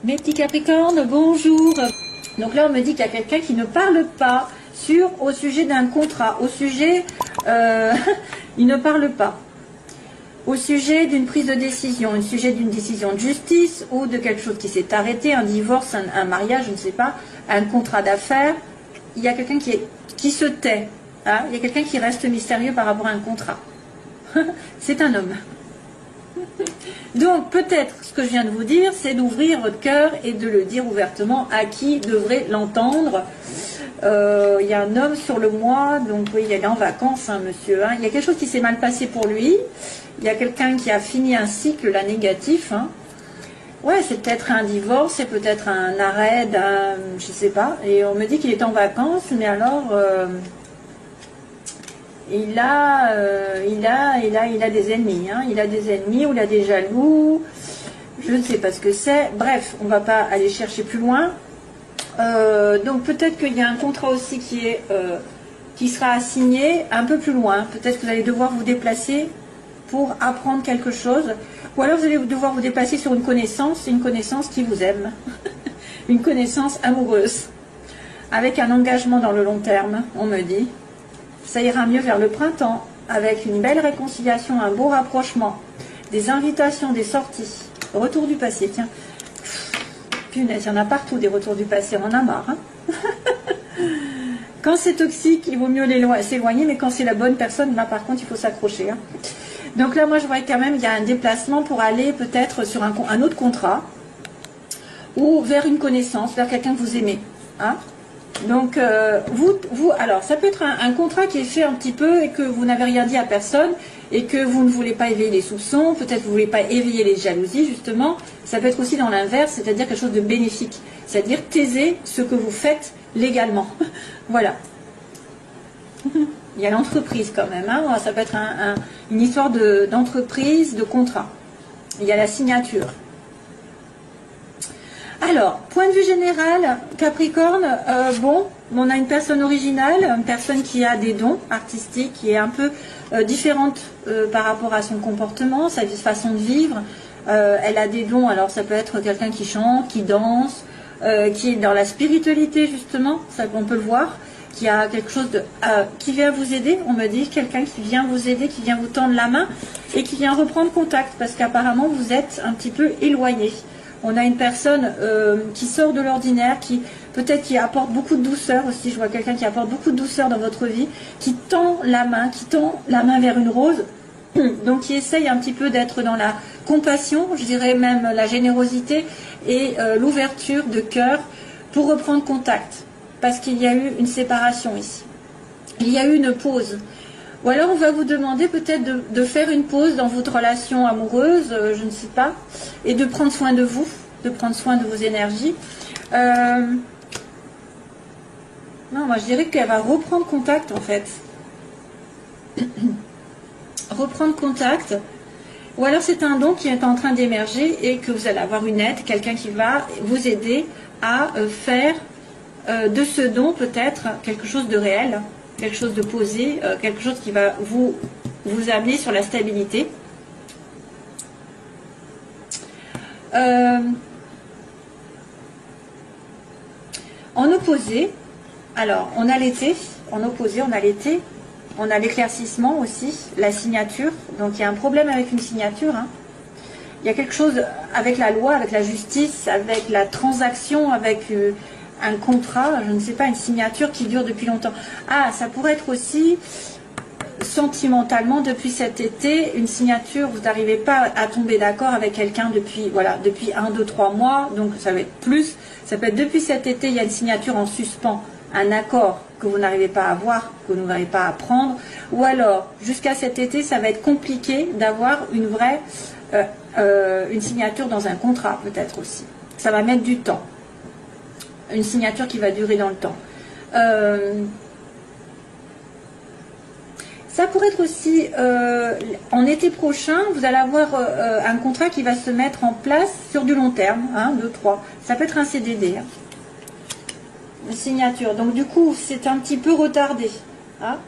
Mes petits Capricornes, bonjour. Donc là, on me dit qu'il y a quelqu'un qui ne parle pas au sujet d'un contrat, au sujet, il ne parle pas, au sujet d'une prise de décision, au sujet d'une décision de justice ou de quelque chose qui s'est arrêté, un divorce, un mariage, je ne sais pas, un contrat d'affaires. Il y a quelqu'un qui se tait, hein, il y a quelqu'un qui reste mystérieux par rapport à un contrat. C'est un homme. Donc peut-être ce que je viens de vous dire, c'est d'ouvrir votre cœur et de le dire ouvertement à qui devrait l'entendre. Il y a un homme sur le mois, donc oui, il est en vacances, hein, monsieur. Hein. Il y a quelque chose qui s'est mal passé pour lui. Il y a quelqu'un qui a fini un cycle là négatif. Hein. Ouais, c'est peut-être un divorce, c'est peut-être un arrêt, je sais pas. Et on me dit qu'il est en vacances, mais alors il a des ennemis. Hein. Il a des ennemis ou il a des jaloux. Je ne sais pas ce que c'est. Bref, on ne va pas aller chercher plus loin. Donc peut-être qu'il y a un contrat aussi qui sera assigné un peu plus loin. Peut-être que vous allez devoir vous déplacer pour apprendre quelque chose. Ou alors vous allez devoir vous déplacer sur une connaissance qui vous aime. Une connaissance amoureuse. Avec un engagement dans le long terme, on me dit. Ça ira mieux vers le printemps. Avec une belle réconciliation, un beau rapprochement. Des invitations, des sorties. Retour du passé, tiens. Punaise, il y en a partout des retours du passé, on en a marre. Hein. Quand c'est toxique, il vaut mieux s'éloigner, mais quand c'est la bonne personne, là par contre, il faut s'accrocher. Hein. Donc là, moi, je vois quand même, il y a un déplacement pour aller peut-être sur un autre contrat, ou vers une connaissance, vers quelqu'un que vous aimez. Hein. Donc, alors, ça peut être un contrat qui est fait un petit peu et que vous n'avez rien dit à personne, et que vous ne voulez pas éveiller les soupçons, peut-être que vous ne voulez pas éveiller les jalousies, justement. Ça peut être aussi dans l'inverse, c'est-à-dire quelque chose de bénéfique. C'est-à-dire taiser ce que vous faites légalement. Voilà. Il y a l'entreprise quand même. Hein. Ça peut être une histoire d'entreprise, de contrat. Il y a la signature. Alors, point de vue général, Capricorne, bon, on a une personne originale, une personne qui a des dons artistiques, qui est un peu différente par rapport à son comportement, sa façon de vivre. Elle a des dons, alors ça peut être quelqu'un qui chante, qui danse, qui est dans la spiritualité justement, ça on peut le voir, qui a quelque chose qui vient vous aider, on me dit, quelqu'un qui vient vous aider, qui vient vous tendre la main et qui vient reprendre contact, parce qu'apparemment vous êtes un petit peu éloigné. On a une personne qui sort de l'ordinaire, qui peut-être qui apporte beaucoup de douceur aussi. Je vois quelqu'un qui apporte beaucoup de douceur dans votre vie, qui tend la main vers une rose. Donc qui essaye un petit peu d'être dans la compassion, je dirais même la générosité et l'ouverture de cœur pour reprendre contact. Parce qu'il y a eu une séparation ici. Il y a eu une pause. Ou alors on va vous demander peut-être de faire une pause dans votre relation amoureuse, je ne sais pas, et de prendre soin de vous, de prendre soin de vos énergies. Non, moi je dirais qu'elle va reprendre contact en fait. Reprendre contact. Ou alors c'est un don qui est en train d'émerger et que vous allez avoir une aide, quelqu'un qui va vous aider à faire de ce don peut-être quelque chose de réel. Quelque chose de posé, quelque chose qui va vous amener sur la stabilité. En opposé, alors on a l'été, en opposé on a l'été, on a l'éclaircissement aussi, la signature, donc il y a un problème avec une signature, hein. Il y a quelque chose avec la loi, avec la justice, avec la transaction, avec un contrat, je ne sais pas, une signature qui dure depuis longtemps. Ah, ça pourrait être aussi sentimentalement depuis cet été, une signature, vous n'arrivez pas à tomber d'accord avec quelqu'un depuis 1, 2, 3 mois, donc ça va être plus, ça peut être depuis cet été, il y a une signature en suspens, un accord que vous n'arrivez pas à avoir, que vous n'arrivez pas à prendre, ou alors jusqu'à cet été, ça va être compliqué d'avoir une vraie, une signature dans un contrat peut-être aussi. Ça va mettre du temps. Une signature qui va durer dans le temps. Ça pourrait être aussi, en été prochain, vous allez avoir un contrat qui va se mettre en place sur du long terme, 1, 2, 3. Ça peut être un CDD. Hein. Une signature. Donc du coup, c'est un petit peu retardé. Hein.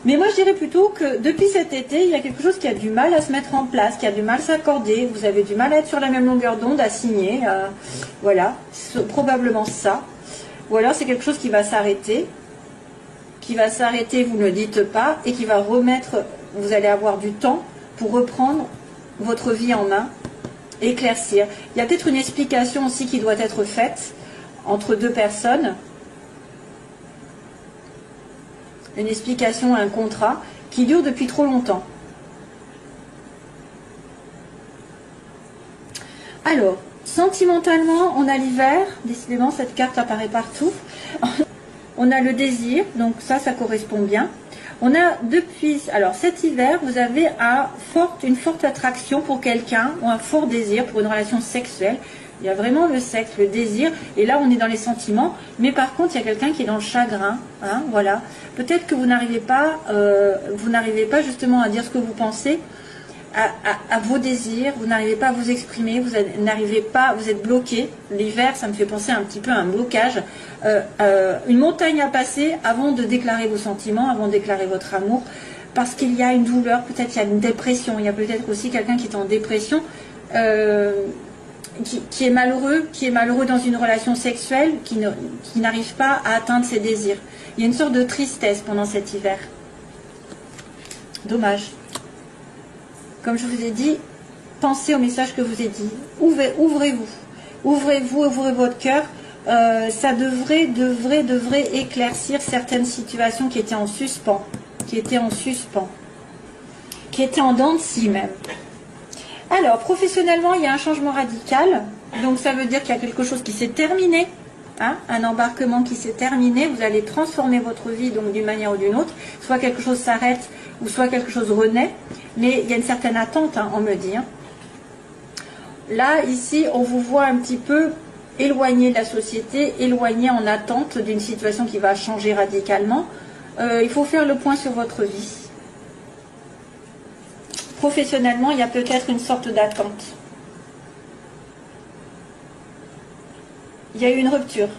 Mais moi, je dirais plutôt que depuis cet été, il y a quelque chose qui a du mal à se mettre en place, qui a du mal à s'accorder. Vous avez du mal à être sur la même longueur d'onde, à signer. Voilà, c'est probablement ça. Ou alors, c'est quelque chose qui va s'arrêter. Qui va s'arrêter, vous ne le dites pas, et qui va remettre, vous allez avoir du temps pour reprendre votre vie en main, éclaircir. Il y a peut-être une explication aussi qui doit être faite entre deux personnes. Une explication à un contrat qui dure depuis trop longtemps. Alors, sentimentalement, on a l'hiver. Décidément, cette carte apparaît partout. On a le désir, donc ça correspond bien. On a depuis, alors cet hiver, vous avez une forte attraction pour quelqu'un ou un fort désir pour une relation sexuelle. Il y a vraiment le sexe, le désir, et là on est dans les sentiments, mais par contre il y a quelqu'un qui est dans le chagrin, hein, voilà. Peut-être que vous n'arrivez pas justement à dire ce que vous pensez, à vos désirs, vous n'arrivez pas à vous exprimer, vous êtes bloqué. L'hiver, ça me fait penser un petit peu à un blocage, une montagne à passer avant de déclarer vos sentiments, avant de déclarer votre amour, parce qu'il y a une douleur, peut-être il y a une dépression, il y a peut-être aussi quelqu'un qui est en dépression, qui est malheureux dans une relation sexuelle, qui n'arrive pas à atteindre ses désirs. Il y a une sorte de tristesse pendant cet hiver. Dommage. Comme je vous ai dit, pensez au message que je vous ai dit. Ouvrez-vous. Ouvrez-vous, ouvrez votre cœur. Ça devrait éclaircir certaines situations qui étaient en suspens. Qui étaient en dents de scie même. Alors, professionnellement, il y a un changement radical. Donc, ça veut dire qu'il y a quelque chose qui s'est terminé. Hein, un embarquement qui s'est terminé. Vous allez transformer votre vie donc d'une manière ou d'une autre. Soit quelque chose s'arrête, ou soit quelque chose renaît. Mais il y a une certaine attente, hein, on me dit. Hein. Là, ici, on vous voit un petit peu éloigné de la société, éloigné en attente d'une situation qui va changer radicalement. Il faut faire le point sur votre vie. Professionnellement, il y a peut-être une sorte d'attente. Il y a eu une rupture.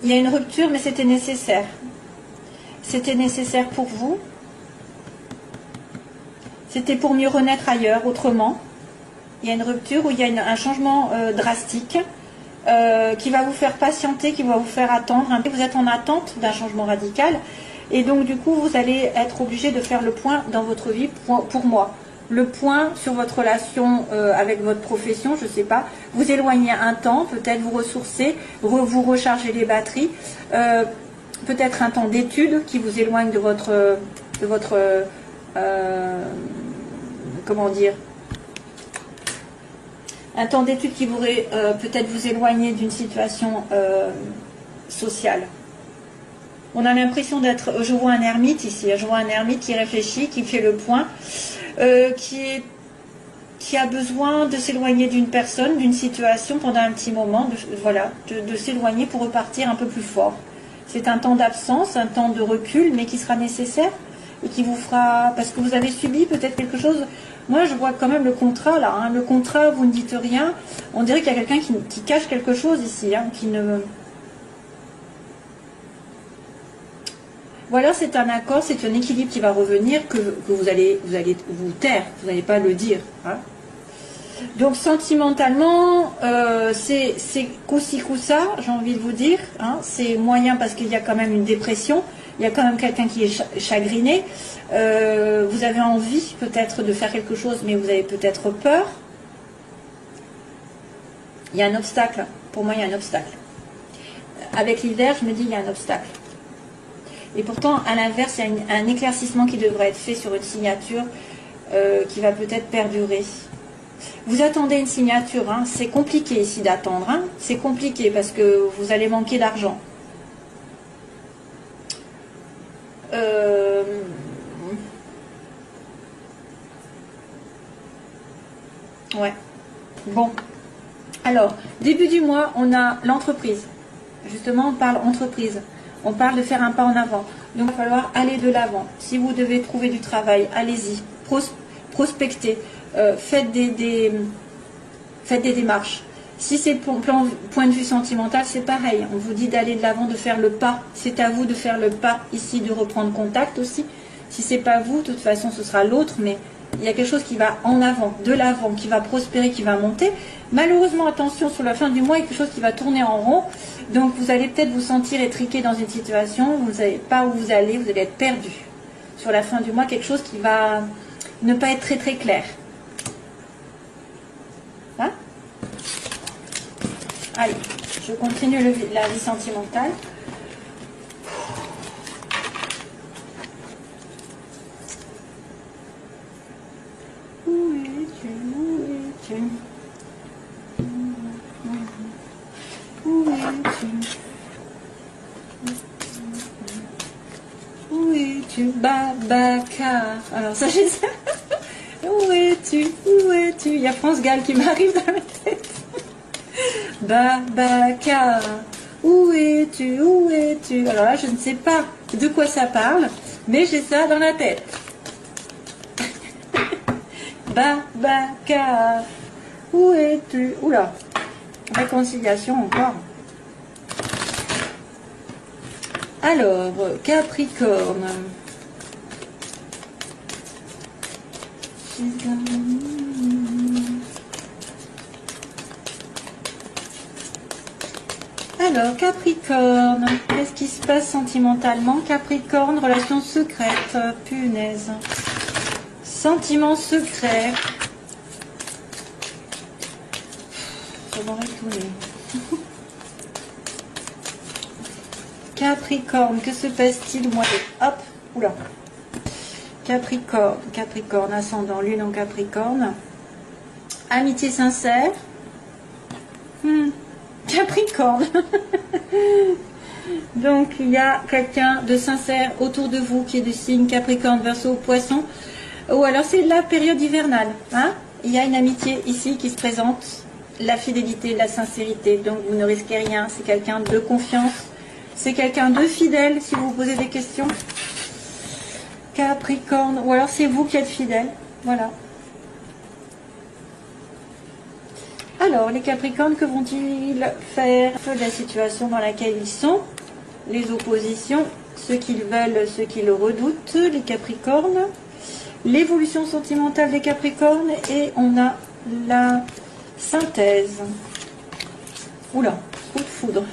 Il y a une rupture, mais c'était nécessaire. C'était nécessaire pour vous. C'était pour mieux renaître ailleurs, autrement. Il y a une rupture où il y a un changement drastique qui va vous faire patienter, qui va vous faire attendre. Vous êtes en attente d'un changement radical. Et donc, du coup, vous allez être obligé de faire le point dans votre vie, pour moi. Le point sur votre relation avec votre profession, je ne sais pas. Vous éloignez un temps, peut-être vous ressourcer, vous recharger les batteries. Peut-être un temps d'étude qui vous éloigne de votre comment dire, un temps d'étude qui pourrait peut-être vous éloigner d'une situation sociale. On a l'impression d'être, je vois un ermite ici, je vois un ermite qui réfléchit, qui fait le point, qui a besoin de s'éloigner d'une personne, d'une situation pendant un petit moment, de s'éloigner pour repartir un peu plus fort. C'est un temps d'absence, un temps de recul, mais qui sera nécessaire et qui vous fera, parce que vous avez subi peut-être quelque chose. Moi, je vois quand même le contrat là. Hein. Le contrat, vous ne dites rien. On dirait qu'il y a quelqu'un qui cache quelque chose ici, hein, qui ne. Voilà, c'est un accord, c'est un équilibre qui va revenir, que vous allez vous taire, vous n'allez pas le dire. Hein. Donc sentimentalement, c'est coup-ci coup-ça, j'ai envie de vous dire. Hein. C'est moyen parce qu'il y a quand même une dépression, il y a quand même quelqu'un qui est chagriné. Vous avez envie peut-être de faire quelque chose, mais vous avez peut-être peur. Il y a un obstacle, pour moi il y a un obstacle. Avec l'hiver, je me dis il y a un obstacle. Et pourtant, à l'inverse, il y a un éclaircissement qui devrait être fait sur une signature qui va peut-être perdurer. Vous attendez une signature, hein. C'est compliqué ici d'attendre. Hein. C'est compliqué parce que vous allez manquer d'argent. Ouais. Bon. Alors, début du mois, on a l'entreprise. Justement, on parle entreprise. On parle de faire un pas en avant. Donc, il va falloir aller de l'avant. Si vous devez trouver du travail, allez-y. Prospectez. Faites des démarches. Si c'est point de vue sentimental, c'est pareil. On vous dit d'aller de l'avant, de faire le pas. C'est à vous de faire le pas ici, de reprendre contact aussi. Si c'est pas vous, de toute façon, ce sera l'autre, mais il y a quelque chose qui va en avant, de l'avant, qui va prospérer, qui va monter. Malheureusement, attention, sur la fin du mois, il y a quelque chose qui va tourner en rond. Donc, vous allez peut-être vous sentir étriqué dans une situation, vous ne savez pas où vous allez être perdu. Sur la fin du mois, quelque chose qui va ne pas être très très clair. Hein? Allez, je continue la vie sentimentale. Où es-tu? Où es-tu? Où es-tu? Où es-tu? Babacar. Alors ça, j'ai ça. Où es-tu? Où es-tu? Il y a France Gall qui m'arrive dans la tête. Babacar. Où es-tu? Où es-tu? Alors là, je ne sais pas de quoi ça parle, mais j'ai ça dans la tête. Babacar. Où es-tu? Oula. Réconciliation encore. Alors, Capricorne. Alors, Capricorne, qu'est-ce qui se passe sentimentalement? Capricorne, relation secrète, punaise. Sentiment secret. Ça va retourner. Capricorne, que se passe-t-il au mois de... Hop, oula. Capricorne, Capricorne, ascendant, lune en Capricorne. Amitié sincère. Capricorne. Donc, il y a quelqu'un de sincère autour de vous qui est du signe Capricorne, Verseau, Poisson. Ou alors, c'est la période hivernale. Hein? Il y a une amitié ici qui se présente. La fidélité, la sincérité. Donc, vous ne risquez rien. C'est quelqu'un de confiance. C'est quelqu'un de fidèle, si vous vous posez des questions. Capricorne. Ou alors, c'est vous qui êtes fidèle. Voilà. Alors, les Capricornes, que vont-ils faire de la situation dans laquelle ils sont? Les oppositions, ce qu'ils veulent, ce qu'ils redoutent, les Capricornes. L'évolution sentimentale des Capricornes. Et on a la synthèse. Oula, coup de foudre.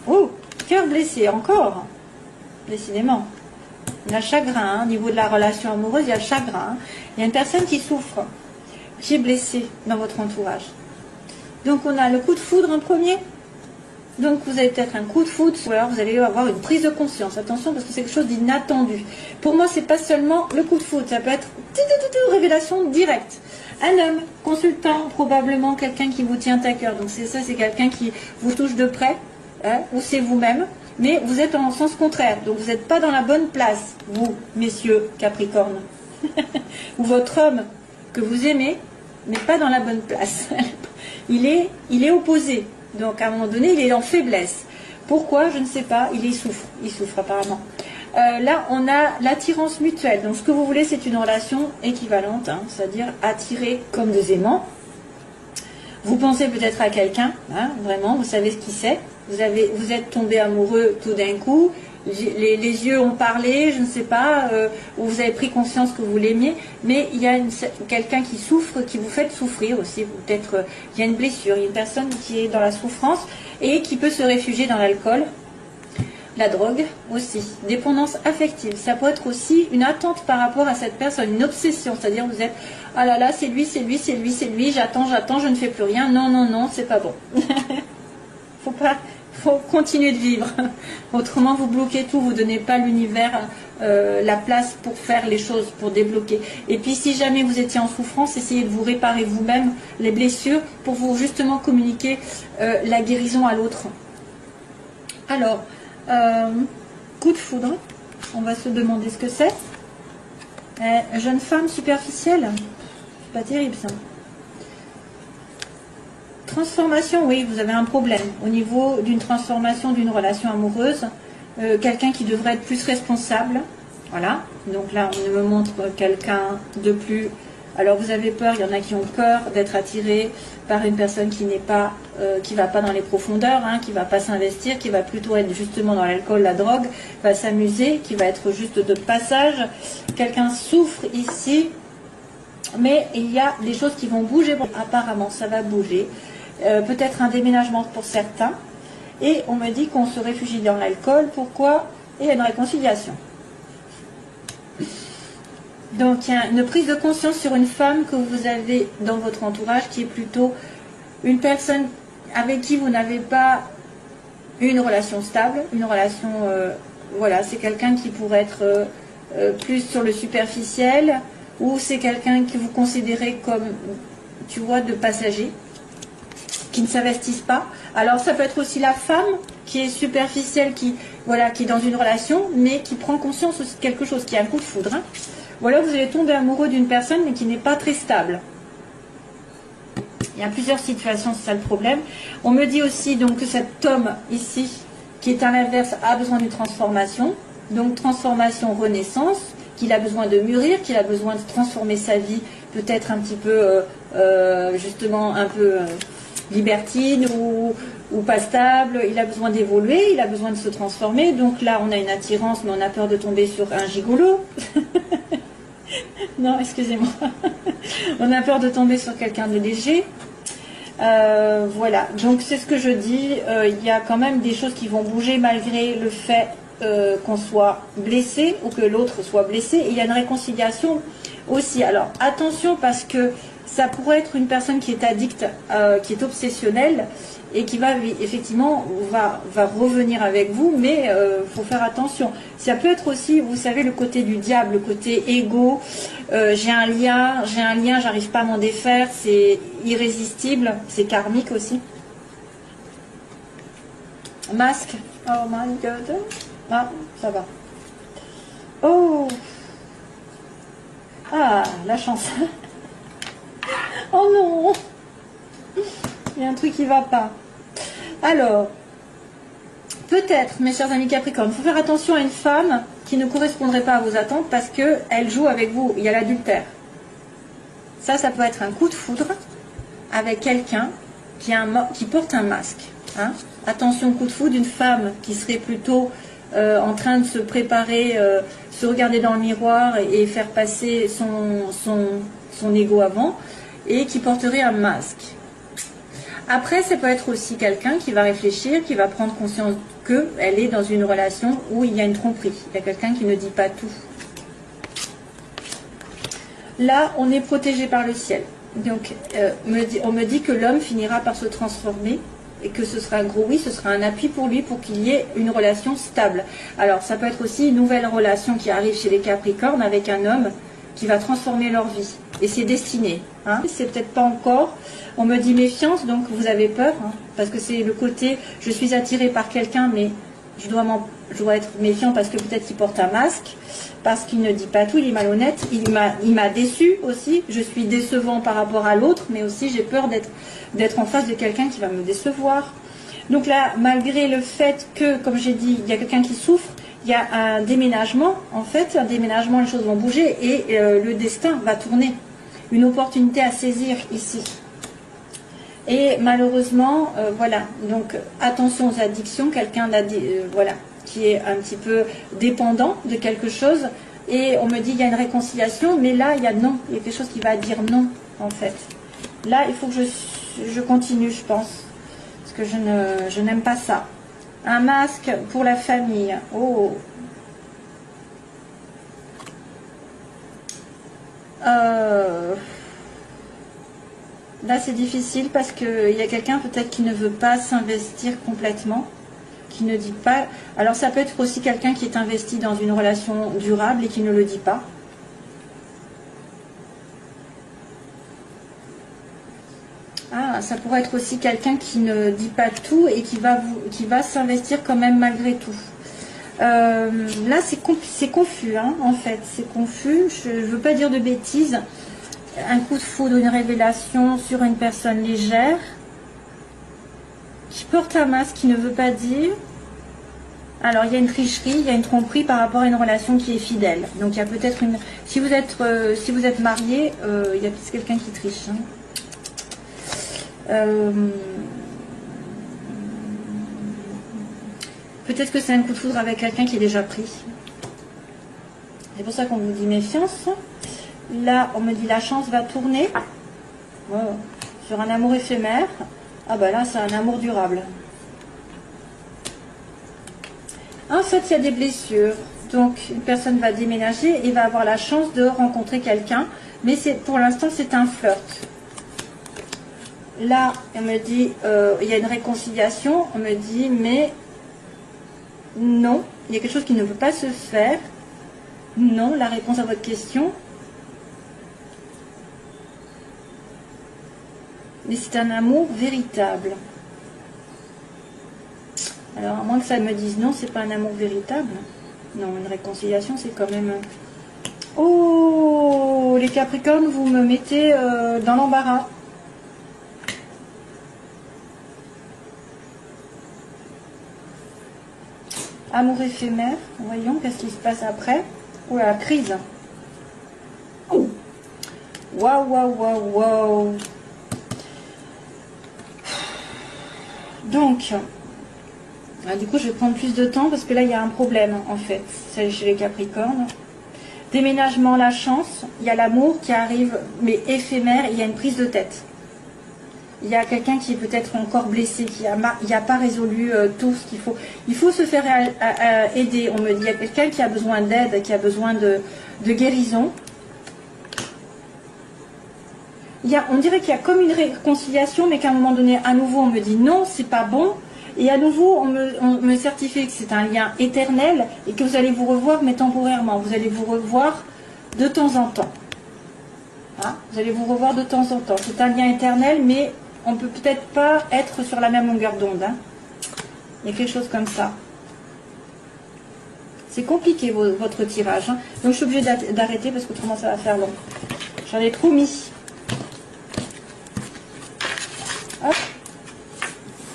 Oh, cœur blessé, encore. Décidément. Il y a chagrin, hein. Au niveau de la relation amoureuse, il y a chagrin. Hein. Il y a une personne qui souffre, qui est blessée dans votre entourage. Donc on a le coup de foudre en premier. Donc vous avez peut-être un coup de foudre, ou alors vous allez avoir une prise de conscience. Attention, parce que c'est quelque chose d'inattendu. Pour moi, c'est pas seulement le coup de foudre, ça peut être révélation directe. Un homme, consultant, probablement quelqu'un qui vous tient à cœur. Donc c'est ça, c'est quelqu'un qui vous touche de près, hein, ou c'est vous-même. Mais vous êtes en sens contraire, donc vous n'êtes pas dans la bonne place, vous, messieurs Capricorne. Ou votre homme que vous aimez n'est pas dans la bonne place. Il est opposé, donc à un moment donné, il est en faiblesse. Pourquoi? Je ne sais pas, il souffre apparemment. Là, on a l'attirance mutuelle, donc ce que vous voulez, c'est une relation équivalente, hein, c'est-à-dire attirer comme deux aimants. Vous pensez peut-être à quelqu'un, hein, vraiment, vous savez ce qu'il c'est. Vous êtes tombé amoureux tout d'un coup, les yeux ont parlé, je ne sais pas, ou vous avez pris conscience que vous l'aimiez, mais il y a quelqu'un qui souffre, qui vous fait souffrir aussi. Peut-être il y a une blessure, il y a une personne qui est dans la souffrance et qui peut se réfugier dans l'alcool, la drogue aussi. Dépendance affective, ça peut être aussi une attente par rapport à cette personne, une obsession, c'est-à-dire vous êtes, ah là là, c'est lui, c'est lui, c'est lui, c'est lui, j'attends, je ne fais plus rien, non, non, non, c'est pas bon. Faut continuer de vivre. Autrement, vous bloquez tout, vous ne donnez pas à l'univers la place pour faire les choses, pour débloquer. Et puis, si jamais vous étiez en souffrance, essayez de vous réparer vous-même les blessures pour vous justement communiquer la guérison à l'autre. Alors, coup de foudre, on va se demander ce que c'est. Jeune femme superficielle, c'est pas terrible ça. Transformation, oui, vous avez un problème au niveau d'une transformation d'une relation amoureuse. Quelqu'un qui devrait être plus responsable. Voilà. Donc là, on me montre quelqu'un de plus Alors vous avez peur, il y en a qui ont peur d'être attirés par une personne qui n'est pas, qui va pas dans les profondeurs, hein, qui va pas s'investir, qui va plutôt être justement dans l'alcool, la drogue, va s'amuser, qui va être juste de passage. Quelqu'un souffre ici, mais il y a des choses qui vont bouger. Apparemment, ça va bouger. Peut-être un déménagement pour certains. Et on me dit qu'on se réfugie dans l'alcool. Pourquoi? Et il y a une réconciliation. Donc, il y a une prise de conscience sur une femme que vous avez dans votre entourage qui est plutôt une personne avec qui vous n'avez pas une relation stable, une relation, voilà, c'est quelqu'un qui pourrait être plus sur le superficiel, ou c'est quelqu'un que vous considérez comme, tu vois, de passager, qui ne s'investissent pas. Alors, ça peut être aussi la femme qui est superficielle, qui, voilà, qui est dans une relation, mais qui prend conscience aussi de quelque chose, qui a un coup de foudre, hein. Ou alors vous allez tomber amoureux d'une personne mais qui n'est pas très stable. Il y a plusieurs situations, c'est ça le problème. On me dit aussi donc que cet homme ici, qui est à l'inverse, a besoin d'une transformation. Donc transformation, renaissance, qu'il a besoin de mûrir, qu'il a besoin de transformer sa vie, peut-être un petit peu, justement, un peu libertine ou pas stable. Il a besoin d'évoluer, il a besoin de se transformer. Donc là, on a une attirance, mais on a peur de tomber sur un gigolo. Non, excusez-moi. On a peur de tomber sur quelqu'un de léger. Voilà, donc c'est ce que je dis. Il y a quand même des choses qui vont bouger malgré le fait qu'on soit blessé ou que l'autre soit blessé. Et il y a une réconciliation aussi. Alors attention, parce que ça pourrait être une personne qui est addicte, qui est obsessionnelle et qui va effectivement va revenir avec vous, mais faut faire attention. Ça peut être aussi, vous savez, le côté du diable, le côté égo. J'ai un lien, j'arrive pas à m'en défaire, c'est irrésistible, c'est karmique aussi. Masque. Oh my god. Ah, ça va. Oh. Ah, la chance. Oh non. Il y a un truc qui va pas. Alors, peut-être, mes chers amis Capricorne, il faut faire attention à une femme qui ne correspondrait pas à vos attentes parce qu'elle joue avec vous. Il y a l'adultère. Ça peut être un coup de foudre avec quelqu'un qui porte un masque. Hein. Attention, coup de foudre d'une femme qui serait plutôt en train de se préparer, se regarder dans le miroir et faire passer son ego avant, et qui porterait un masque. Après, ça peut être aussi quelqu'un qui va réfléchir, qui va prendre conscience qu'elle est dans une relation où il y a une tromperie. Il y a quelqu'un qui ne dit pas tout. Là, on est protégé par le ciel. Donc, on me dit que l'homme finira par se transformer et que ce sera un gros oui, ce sera un appui pour lui pour qu'il y ait une relation stable. Alors, ça peut être aussi une nouvelle relation qui arrive chez les Capricornes avec un homme qui va transformer leur vie. Et c'est destiné. Hein. C'est peut-être pas encore. On me dit méfiance, donc vous avez peur. Hein, parce que c'est le côté, je suis attirée par quelqu'un, mais je dois être méfiant parce que peut-être qu'il porte un masque, parce qu'il ne dit pas tout, il est malhonnête, il m'a déçu aussi. Je suis décevant par rapport à l'autre, mais aussi j'ai peur d'être en face de quelqu'un qui va me décevoir. Donc là, malgré le fait que, comme j'ai dit, il y a quelqu'un qui souffre, il y a un déménagement, en fait, un déménagement, les choses vont bouger et le destin va tourner. Une opportunité à saisir ici. Et malheureusement, voilà, donc attention aux addictions, quelqu'un voilà, qui est un petit peu dépendant de quelque chose, et on me dit il y a une réconciliation, mais là il y a non, il y a quelque chose qui va dire non, en fait. Là, il faut que je continue, je pense, parce que je n'aime pas ça. Un masque pour la famille. Oh. Là, c'est difficile parce qu'il y a quelqu'un peut-être qui ne veut pas s'investir complètement, qui ne dit pas. Alors, ça peut être aussi quelqu'un qui est investi dans une relation durable et qui ne le dit pas. Ah, ça pourrait être aussi quelqu'un qui ne dit pas tout et qui va s'investir quand même malgré tout. Là, c'est confus, hein, en fait. C'est confus. Je ne veux pas dire de bêtises. Un coup de foudre, une révélation sur une personne légère qui porte un masque, qui ne veut pas dire. Alors, il y a une tricherie, il y a une tromperie par rapport à une relation qui est fidèle. Donc, il y a peut-être une... Si vous êtes marié, il y a peut-être quelqu'un qui triche. Hein. Peut-être que c'est un coup de foudre avec quelqu'un qui est déjà pris. C'est pour ça qu'on vous dit méfiance. Là, on me dit la chance va tourner. Oh, sur un amour éphémère. Ah bah là, c'est un amour durable. En fait, il y a des blessures. Donc, une personne va déménager et va avoir la chance de rencontrer quelqu'un. Mais pour l'instant, c'est un flirt. Là, on me dit, il y a une réconciliation. On me dit, mais non, il y a quelque chose qui ne peut pas se faire. Non, la réponse à votre question. Mais c'est un amour véritable. Alors, à moins que ça me dise non, c'est pas un amour véritable. Non, une réconciliation, c'est quand même... Oh, les Capricornes, vous me mettez dans l'embarras. Amour éphémère. Voyons, qu'est-ce qui se passe après. Oh, la crise. Oh. Waouh, waouh, waouh, waouh. Donc... du coup, je vais prendre plus de temps parce que là, il y a un problème, en fait. C'est chez les Capricornes. Déménagement, la chance. Il y a l'amour qui arrive, mais éphémère. Il y a une prise de tête. Il y a quelqu'un qui est peut-être encore blessé, qui n'a pas résolu tout ce qu'il faut. Il faut se faire aider. On me dit, il y a quelqu'un qui a besoin d'aide, qui a besoin de guérison. On dirait qu'il y a comme une réconciliation, mais qu'à un moment donné, à nouveau, on me dit non, c'est pas bon. Et à nouveau, on me certifie que c'est un lien éternel et que vous allez vous revoir, mais temporairement. Vous allez vous revoir de temps en temps. Hein, vous allez vous revoir de temps en temps. C'est un lien éternel, mais on ne peut peut-être pas être sur la même longueur d'onde. Hein. Il y a quelque chose comme ça. C'est compliqué, votre tirage. Hein. Donc, je suis obligée d'arrêter parce qu'autrement, ça va faire long. J'en ai trop mis. Hop.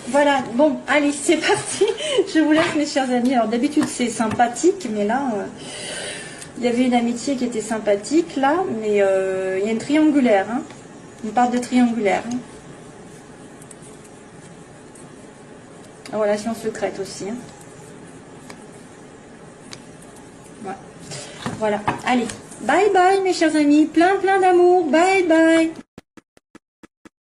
Voilà, bon, allez, c'est parti. Je vous laisse, mes chers amis. Alors, d'habitude, c'est sympathique, mais là, il y avait une amitié qui était sympathique, là, mais il y a une triangulaire. Hein. On parle de triangulaire. Hein. La relation secrète aussi. Hein. Ouais. Voilà, allez. Bye bye, mes chers amis. Plein d'amour. Bye bye.